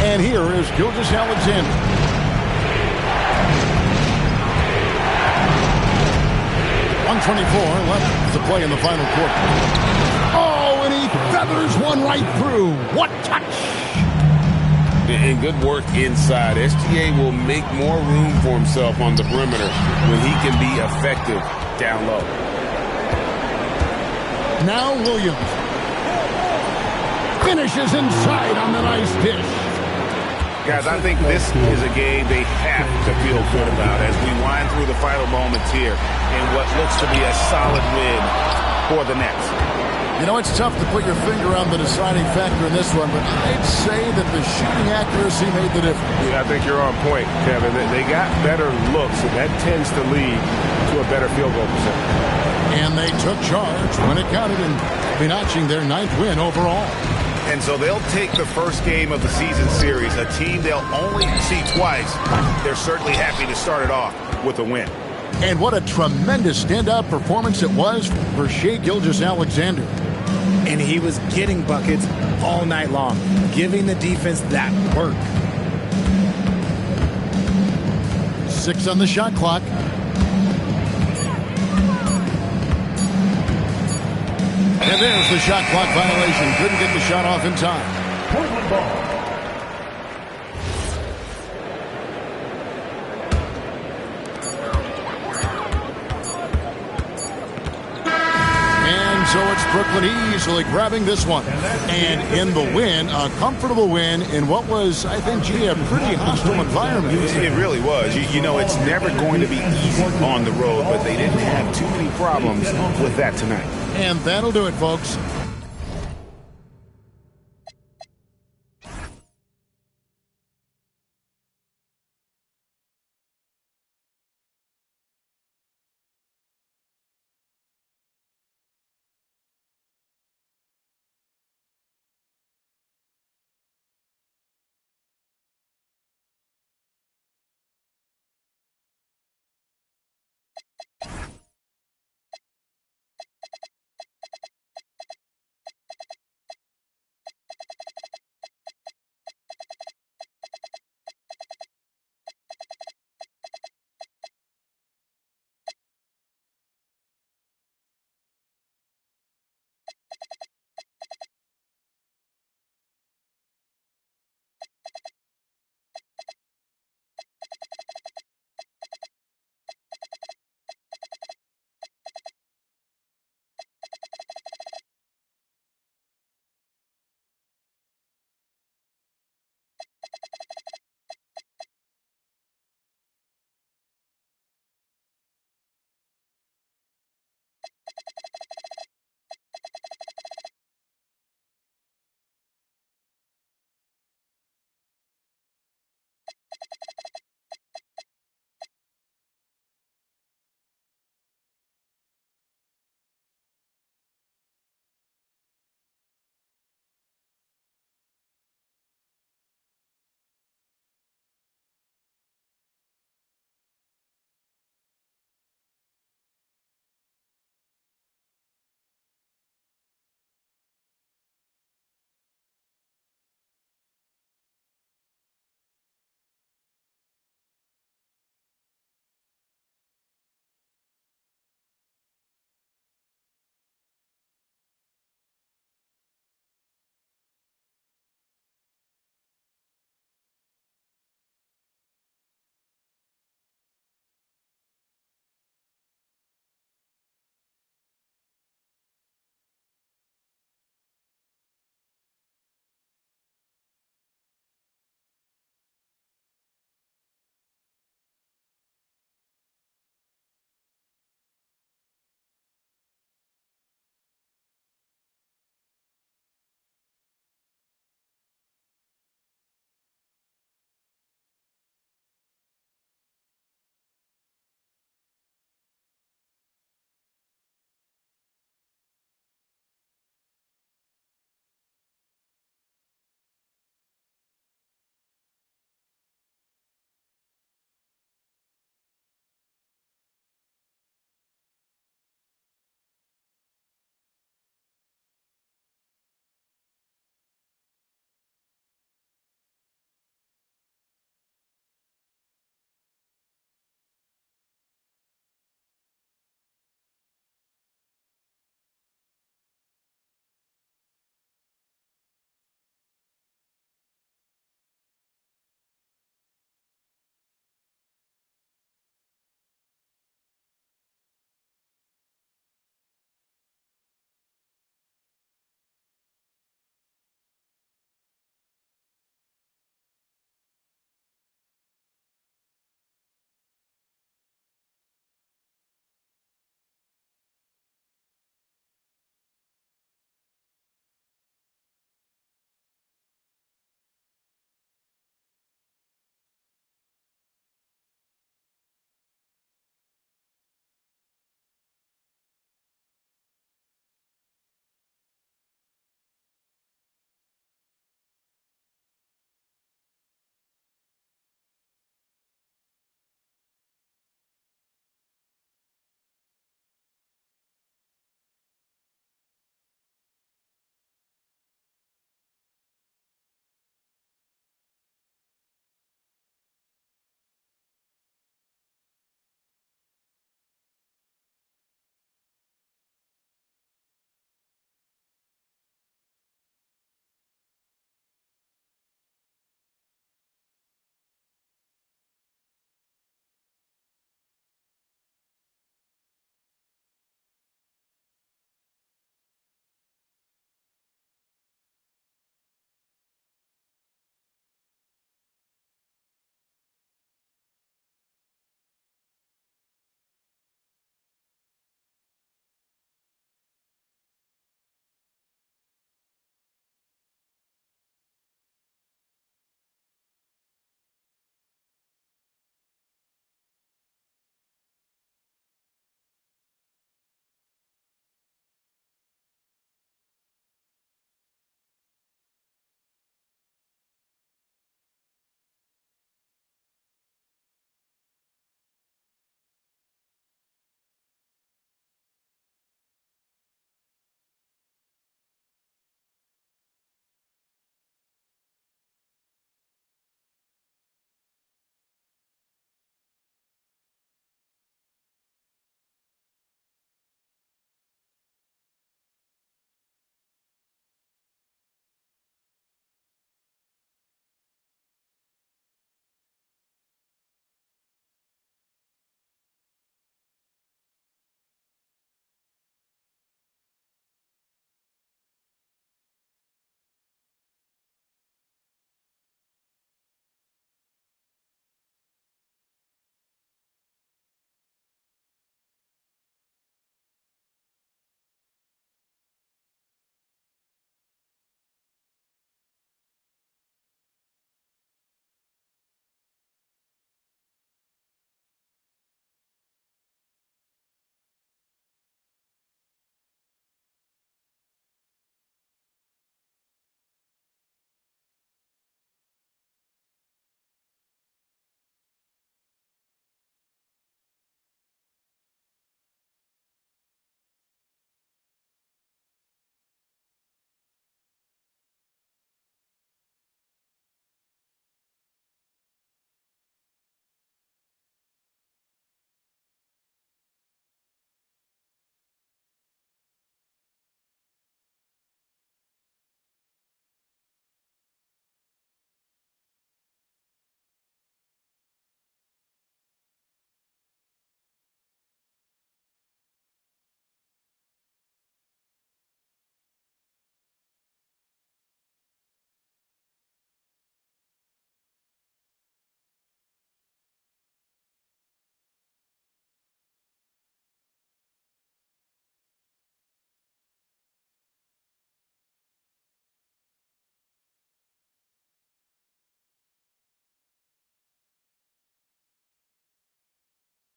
And here is Gilgeous-Alexander. .124 left to play in the final quarter. Oh, and he feathers one right through. What touch! And good work inside. SGA will make more room for himself on the perimeter when he can be effective down low. Now Williams finishes inside on the nice dish. Guys, I think this is a game they have to feel good about as we wind through the final moments here in what looks to be a solid win for the Nets. You know, it's tough to put your finger on the deciding factor in this one, but I'd say that the shooting accuracy made the difference. Yeah, I think you're on point, Kevin. They got better looks, and that tends to lead to a better field goal percentage. And they took charge when it counted and be notching their 9th win overall. And so they'll take the first game of the season series, a team they'll only see twice. They're certainly happy to start it off with a win. And what a tremendous standout performance it was for Shai Gilgeous-Alexander. And he was getting buckets all night long, giving the defense that work. 6 on the shot clock. And there's the shot clock violation. Couldn't get the shot off in time. Portland ball. So it's Brooklyn easily grabbing this one. And in the win, a comfortable win in what was, I think, a pretty hostile environment. It really was. You know, it's never going to be easy on the road, but they didn't have too many problems with that tonight. And that'll do it, folks.